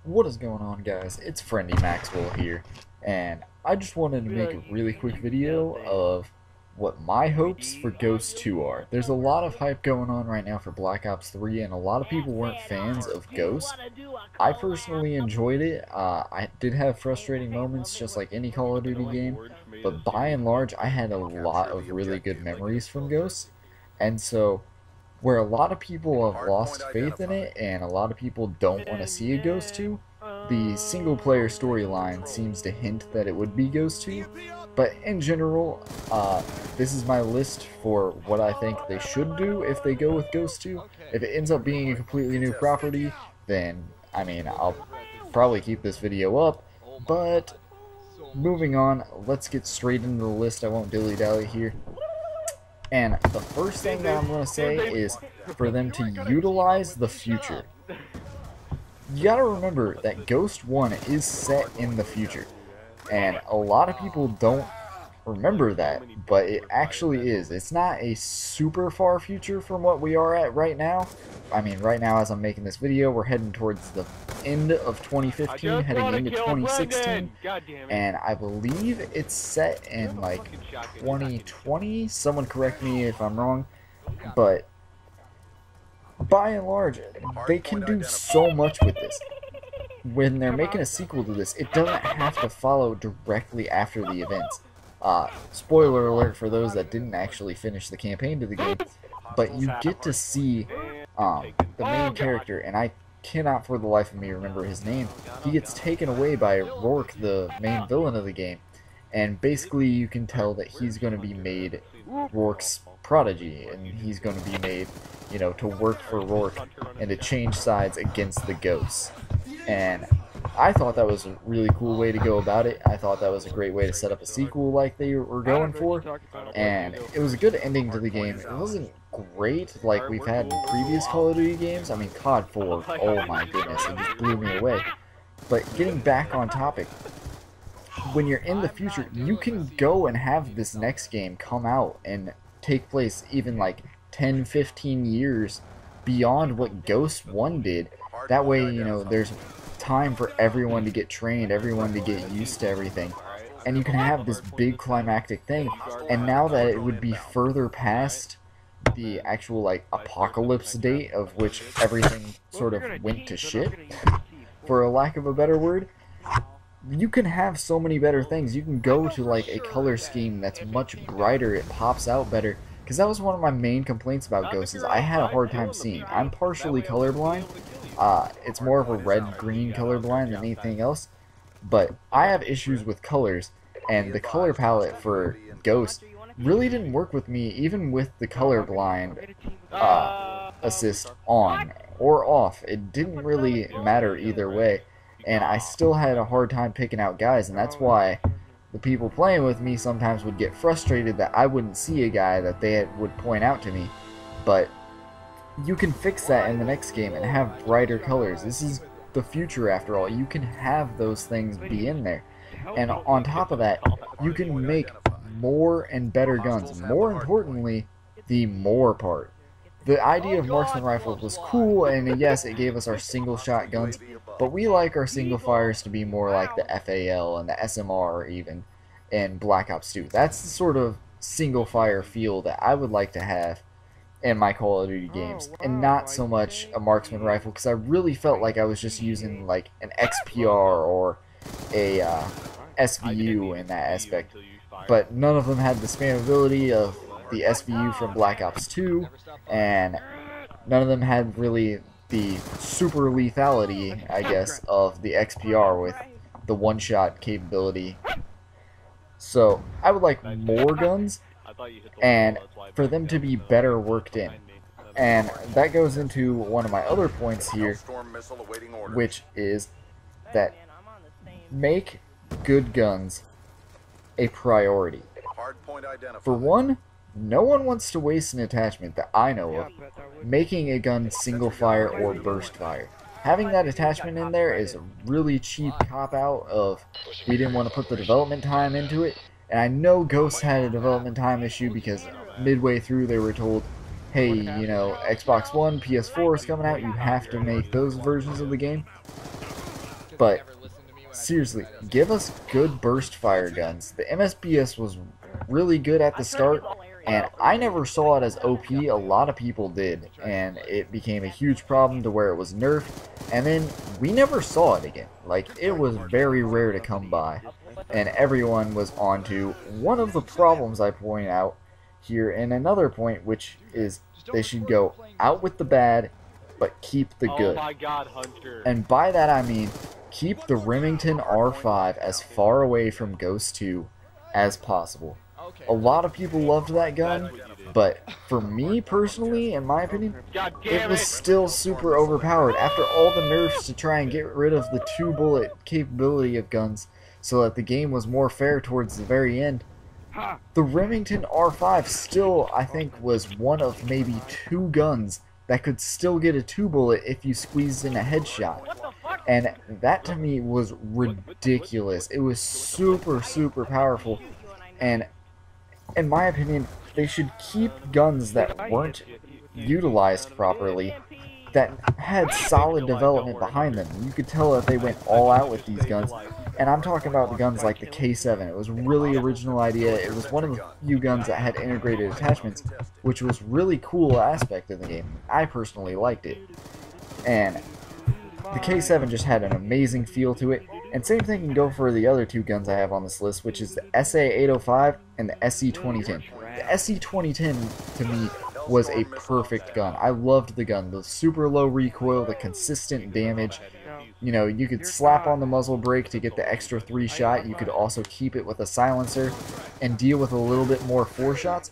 What is going on, guys? It's Friendly Maxwell here, and I just wanted to make a really quick video of what my hopes for Ghost 2 are. There's a lot of hype going on right now for Black Ops 3, and a lot of people weren't fans of Ghost. I personally enjoyed it. I did have frustrating moments, just like any Call of Duty game, but by and large, I had a lot of really good memories from Ghost, and so where a lot of people have lost faith in it and a lot of people don't want to see a Ghost 2, the single player storyline seems to hint that it would be Ghost 2. But in general, this is my list for what I think they should do if they go with Ghost 2. If it ends up being a completely new property, then, I mean, I'll probably keep this video up. But moving on, let's get straight into the list. I won't dilly-dally here. And the first thing that I'm going to say is for them to utilize the future. You gotta remember that Ghost 1 is set in the future. And a lot of people don't remember that, but it actually is. It's not a super far future from what we are at right now. I mean, right now as I'm making this video, we're heading towards the end of 2015, heading into 2016, and I believe it's set in like 2020. Someone correct me if I'm wrong, but by and large, they can do so much with this. When they're making a sequel to this, it doesn't have to follow directly after the events. Spoiler alert for those that didn't actually finish the campaign to the game, but you get to see the main character, and I cannot for the life of me remember his name. He gets taken away by Rourke, the main villain of the game, and basically you can tell that he's going to be made Rourke's prodigy, and he's going to be made, you know, to work for Rourke and to change sides against the ghosts. And I thought that was a really cool way to go about it. I thought that was a great way to set up a sequel like they were going for, and it was a good ending to the game. It wasn't great like we've had in previous Call of Duty games. I mean, COD 4, oh my goodness, it just blew me away. But getting back on topic, when you're in the future, you can go and have this next game come out and take place even like 10-15 years beyond what Ghost 1 did. That way, you know, there's time for everyone to get trained, everyone to get used to everything, and you can have this big climactic thing. And now that it would be further past the actual like apocalypse date of which everything sort of went to shit, for a lack of a better word, you can have so many better things. You can go to like a color scheme that's much brighter, it pops out better. Because that was one of my main complaints about Ghost, is I had a hard time seeing. I'm partially colorblind. It's more of a red-green colorblind than anything else. But I have issues with colors, and the color palette for Ghost really didn't work with me, even with the colorblind assist on or off. It didn't really matter either way. And I still had a hard time picking out guys, and that's why the people playing with me sometimes would get frustrated that I wouldn't see a guy that they would point out to me. But you can fix that in the next game and have brighter colors. This is the future after all. You can have those things be in there. And on top of that, you can make more and better guns. More importantly, the more part. The idea of marksman rifles was cool, and yes, it gave us our single shot guns, but we like our single fires to be more like the FAL and the SMR even in Black Ops 2. That's the sort of single fire feel that I would like to have in my Call of Duty games, and not so much a marksman rifle, because I really felt like I was just using like an XPR or a SVU in that aspect, but none of them had the spammability of the SVU from Black Ops 2, and none of them had really the super lethality, I guess, of the XPR with the one-shot capability. So I would like more guns, and for them to be better worked in. And that goes into one of my other points here, which is that make good guns a priority. For one, no one wants to waste an attachment that I know of making a gun single fire or burst fire. Having that attachment in there is a really cheap cop-out of we didn't want to put the development time into it. And I know Ghost had a development time issue because midway through they were told, hey, you know, Xbox One, PS4 is coming out, you have to make those versions of the game. But seriously, give us good burst fire guns. The MSBS was really good at the start, and I never saw it as OP. A lot of people did, and it became a huge problem to where it was nerfed, and then we never saw it again. Like, it was very rare to come by, and everyone was onto one of the problems I point out here, and another point, which is they should go out with the bad, but keep the good. Oh my God, Hunter. And by that I mean, keep the Remington R5 as far away from Ghost 2 as possible. A lot of people loved that gun, but for me personally, in my opinion, it was still super overpowered. After all the nerfs to try and get rid of the 2-bullet capability of guns so that the game was more fair towards the very end, the Remington R5 still, I think, was one of maybe 2 guns that could still get a 2-bullet if you squeezed in a headshot. And that to me was ridiculous. It was super, super powerful. And in my opinion, they should keep guns that weren't utilized properly, that had solid development behind them. You could tell that they went all out with these guns. And I'm talking about the guns like the K7. It was a really original idea. It was one of the few guns that had integrated attachments, which was really cool aspect of the game. I personally liked it. And the K7 just had an amazing feel to it. And same thing can go for the other 2 guns I have on this list, which is the SA-805 and the SC-2010. The SC-2010, to me, was a perfect gun. I loved the gun. The super low recoil, the consistent damage. You know, you could slap on the muzzle brake to get the extra 3 shot. You could also keep it with a silencer and deal with a little bit more 4 shots.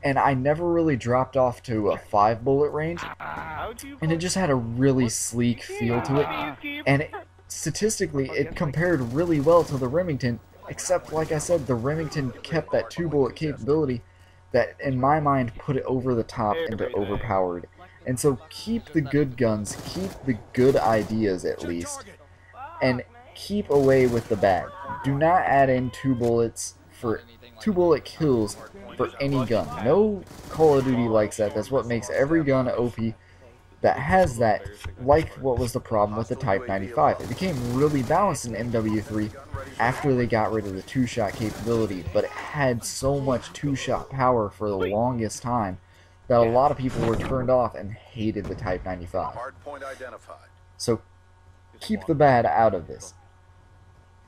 And I never really dropped off to a 5-bullet range. And it just had a really sleek feel to it. And statistically, it compared really well to the Remington. Except, like I said, the Remington kept that 2-bullet capability that, in my mind, put it over the top and overpowered. And so keep the good guns, keep the good ideas at least, and keep away with the bad. Do not add in 2 bullets for 2-bullet kills for any gun. No Call of Duty likes that. That's what makes every gun OP that has that, like what was the problem with the Type 95. It became really balanced in MW3 after they got rid of the 2-shot capability, but it had so much 2-shot power for the longest time that a lot of people were turned off and hated the Type 95. So keep the bad out of this.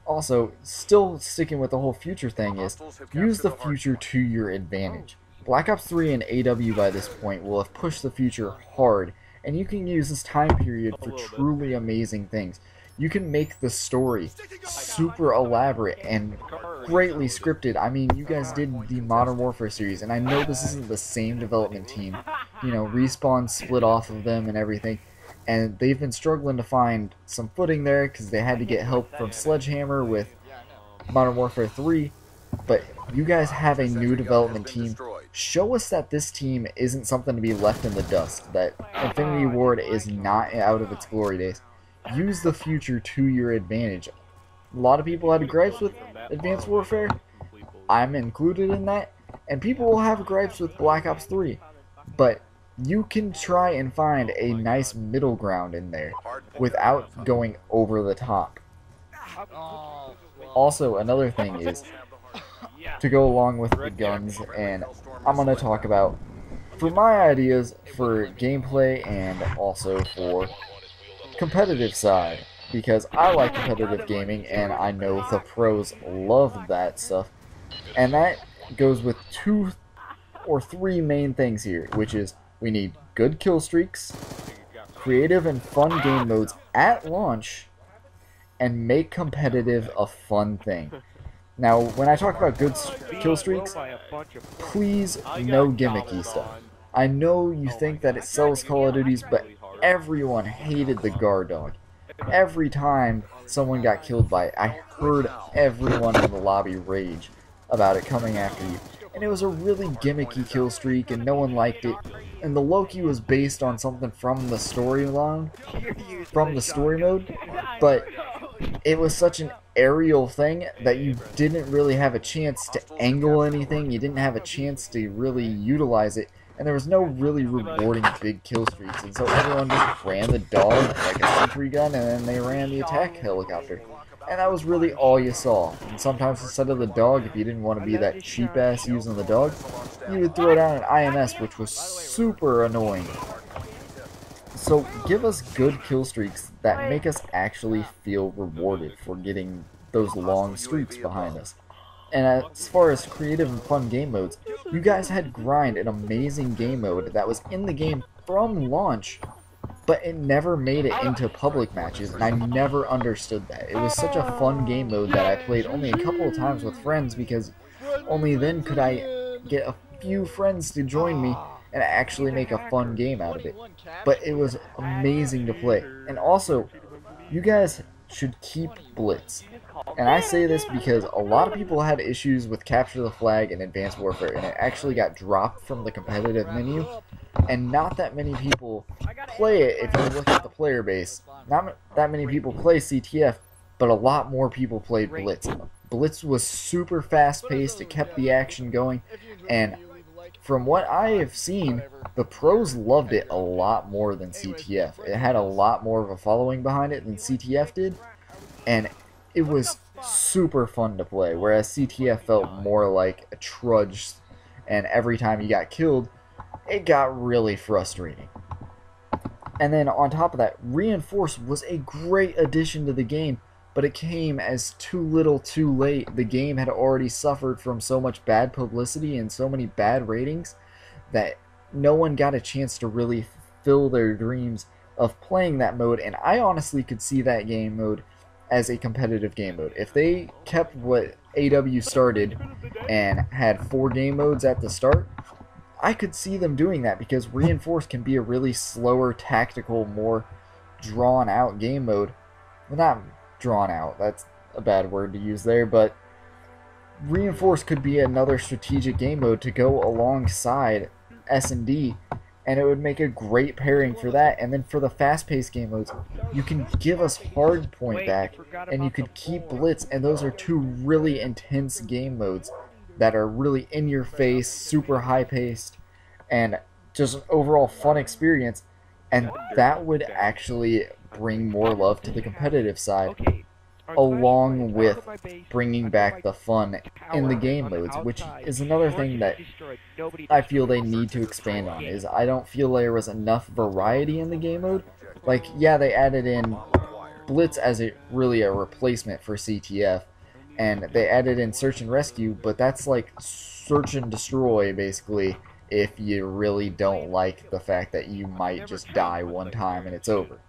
Also, still sticking with the whole future thing is, use the future to your advantage. Black Ops 3 and AW by this point will have pushed the future hard, and you can use this time period for truly amazing things. You can make the story super elaborate and greatly scripted. I mean, you guys did the Modern Warfare series, and I know this isn't the same development team. You know, Respawn split off of them and everything, and they've been struggling to find some footing there because they had to get help from Sledgehammer with Modern Warfare 3. But you guys have a new development team. Show us that this team isn't something to be left in the dust, that Infinity Ward is not out of its glory days. Use the future to your advantage. A lot of people had gripes with Advanced Warfare. I'm included in that. And people will have gripes with Black Ops 3. But you can try and find a nice middle ground in there without going over the top. Also, another thing is, to go along with the guns, and I'm going to talk about, for my ideas for gameplay and also for competitive side, because I like competitive gaming and I know the pros love that stuff, and that goes with 2 or 3 main things here, which is we need good kill streaks, creative and fun game modes at launch, and make competitive a fun thing. Now, when I talk about good kill streaks, please no gimmicky stuff. I know you think that it sells Call of Duties, but everyone hated the guard dog. Every time someone got killed by it, I heard everyone in the lobby rage about it coming after you. And it was a really gimmicky kill streak, and no one liked it. And the Loki was based on something from the storyline, from the story mode, but it was such an aerial thing that you didn't really have a chance to angle anything. You didn't have a chance to really utilize it and there was no really rewarding big kill streaks, and so everyone just ran the dog like a sentry gun, and then they ran the attack helicopter. And that was really all you saw. And sometimes instead of the dog, if you didn't want to be that cheap ass using the dog, you would throw down an IMS, which was super annoying. So give us good kill streaks that make us actually feel rewarded for getting those long streaks behind us. And as far as creative and fun game modes, you guys had Grind, an amazing game mode that was in the game from launch, but it never made it into public matches, and I never understood that. It was such a fun game mode that I played only a couple of times with friends, because only then could I get a few friends to join me and actually make a fun game out of it. But it was amazing to play. And also, you guys should keep Blitz. And I say this because a lot of people had issues with Capture the Flag in Advanced Warfare, and it actually got dropped from the competitive menu, and not that many people play it if you look at the player base. Not that many people play CTF, but a lot more people played Blitz. Blitz was super fast-paced, it kept the action going, and from what I have seen, the pros loved it a lot more than CTF. It had a lot more of a following behind it than CTF did, and it was super fun to play, whereas CTF felt more like a trudge, and every time you got killed, it got really frustrating. And then on top of that, Reinforce was a great addition to the game, but it came as too little too late. The game had already suffered from so much bad publicity and so many bad ratings that no one got a chance to really fulfill their dreams of playing that mode, and I honestly could see that game mode as a competitive game mode. If they kept what AW started and had 4 game modes at the start, I could see them doing that, because Reinforce can be a really slower, tactical, more drawn out game mode. Well, not drawn out, that's a bad word to use there, but Reinforce could be another strategic game mode to go alongside S&D, and it would make a great pairing for that. And then for the fast-paced game modes, you can give us Hardpoint back, and you could keep Blitz, and those are 2 really intense game modes that are really in your face, super high-paced, and just an overall fun experience, and that would actually bring more love to the competitive side, along with bringing back the fun in the game modes, which is another thing that I feel they need to expand on. Is I don't feel there was enough variety in the game mode. Like, yeah, they added in Blitz as really a replacement for CTF, and they added in Search and Rescue, but that's like search and destroy, basically, if you really don't like the fact that you might just die one time and it's over.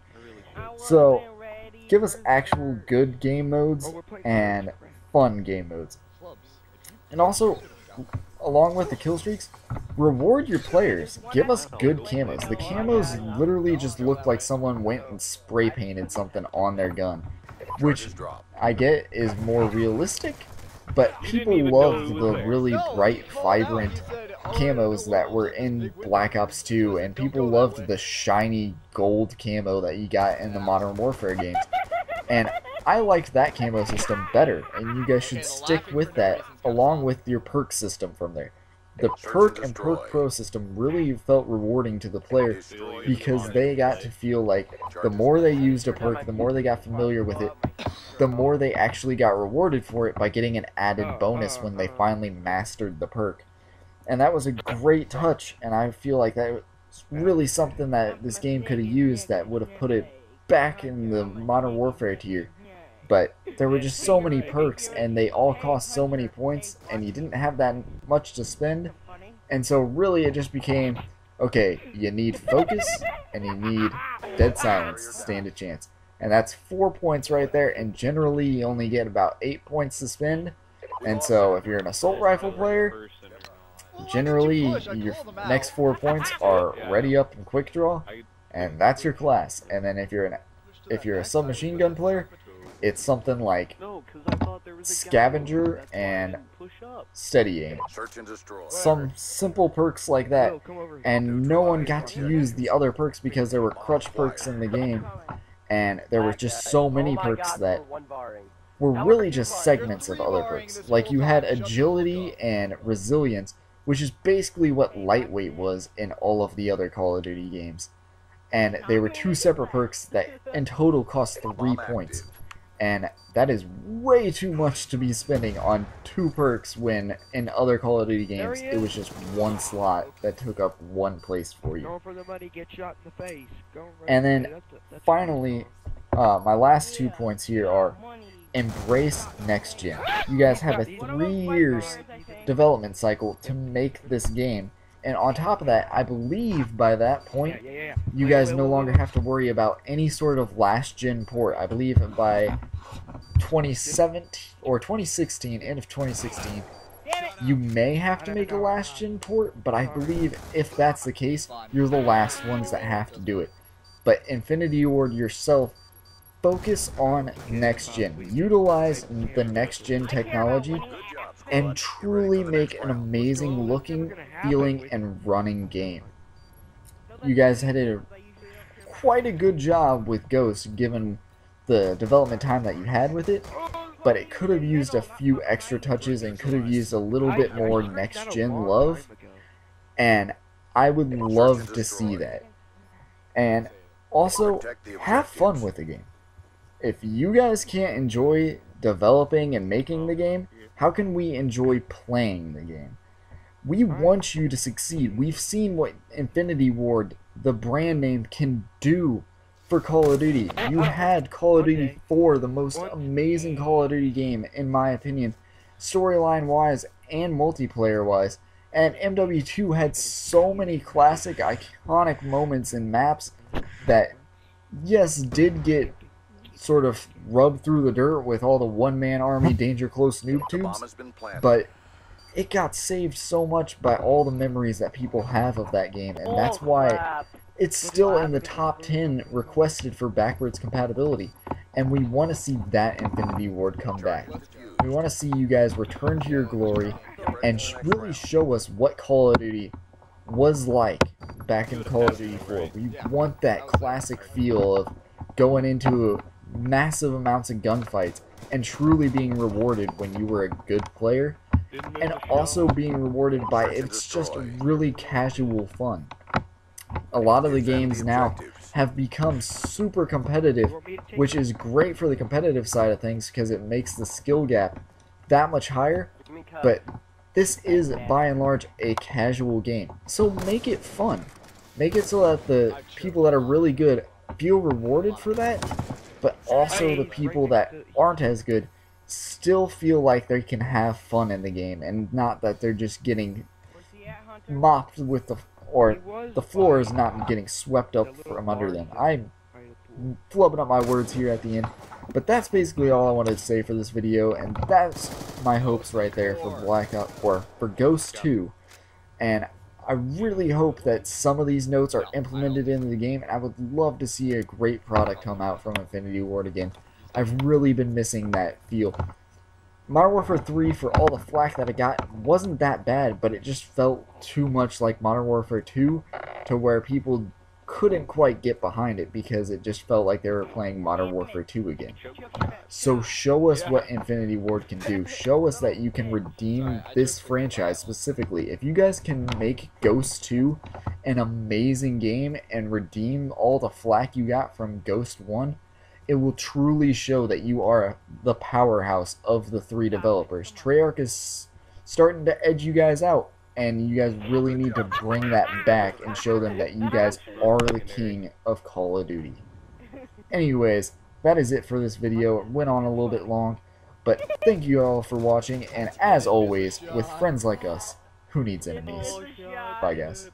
So give us actual good game modes and fun game modes. And also, along with the kill streaks, reward your players. Give us good camos. The camos literally just look like someone went and spray painted something on their gun, which I get is more realistic, but people loved the really bright, vibrant camos that were in Black Ops 2, and people loved the shiny gold camo that you got in the Modern Warfare games. And I liked that camo system better, and you guys should stick with that along with your perk system from there. The perk and perk pro system really felt rewarding to the player, because they got to feel like the more they used a perk, the more they got familiar with it, the more they actually got rewarded for it by getting an added bonus when they finally mastered the perk. And that was a great touch, and I feel like that was really something that this game could have used that would have put it back in the Modern Warfare tier. But there were just so many perks, and they all cost so many points, and you didn't have that much to spend. And so really it just became, okay, you need focus, and you need dead silence to stand a chance. And that's 4 points right there, and generally you only get about 8 points to spend. And so if you're an assault rifle player, generally your next 4 points are ready up and quick draw, and that's your class. And then if you're a submachine gun player, it's something like scavenger and steady aim. Some simple perks like that, and no one got to use the other perks because there were crutch perks in the game, and there were just so many perks that were really just segments of other perks. Like, you had agility and resilience, which is basically what Lightweight was in all of the other Call of Duty games. And they were 2 separate perks that in total cost 3 points. And that is way too much to be spending on 2 perks when in other Call of Duty games it was just 1 slot that took up 1 place for you. And then finally, my last 2 points here are embrace next gen. You guys have a 3 years development cycle to make this game. And on top of that, I believe by that point, you guys no longer have to worry about any sort of last-gen port. I believe by 2017 or 2016, end of 2016, you may have to make a last-gen port, but I believe if that's the case, you're the last ones that have to do it. But Infinity Ward yourself, focus on next-gen. Utilize the next-gen technology and truly make an amazing looking, feeling, and running game. You guys had quite a good job with Ghost given the development time that you had with it, but it could have used a few extra touches and could have used a little bit more next-gen love, and I would love to see that. And also, have fun with the game. If you guys can't enjoy developing and making the game, how can we enjoy playing the game? We want you to succeed. We've seen what Infinity Ward, the brand name, can do for Call of Duty. You had Call of Duty 4, the most amazing Call of Duty game, in my opinion, storyline-wise and multiplayer-wise. And MW2 had so many classic, iconic moments and maps that, yes, did get sort of rubbed through the dirt with all the one-man army danger close noob tubes, but it got saved so much by all the memories that people have of that game, and that's why it's still in the top 10 requested for backwards compatibility, and we want to see that Infinity Ward come back. We want to see you guys return to your glory and really show us what Call of Duty was like back in Call of Duty 4. We want that classic feel of going into massive amounts of gunfights and truly being rewarded when you were a good player, and also being rewarded by it's just really casual fun. A lot of the games now have become super competitive, which is great for the competitive side of things because it makes the skill gap that much higher, but this is by and large a casual game, so make it fun. Make it so that the people that are really good feel rewarded for that, but also the people that aren't as good still feel like they can have fun in the game, and not that they're just getting mopped with the floor is not getting swept up from under them. I'm flubbing up my words here at the end, but that's basically all I wanted to say for this video, and that's my hopes right there for Black Ops, or for Ghost 2, and I really hope that some of these notes are implemented into the game, and I would love to see a great product come out from Infinity Ward again. I've really been missing that feel. Modern Warfare 3, for all the flack that it got, wasn't that bad, but it just felt too much like Modern Warfare 2 to where people couldn't quite get behind it because it just felt like they were playing Modern Warfare 2 again. So show us what Infinity Ward can do. Show us that you can redeem this franchise specifically. If you guys can make Ghost 2 an amazing game and redeem all the flack you got from Ghost 1, it will truly show that you are the powerhouse of the 3 developers. Treyarch is starting to edge you guys out, and you guys really need to bring that back and show them that you guys are the king of Call of Duty. Anyways, that is it for this video. It went on a little bit long, but thank you all for watching, and as always, with friends like us, who needs enemies? Bye guys.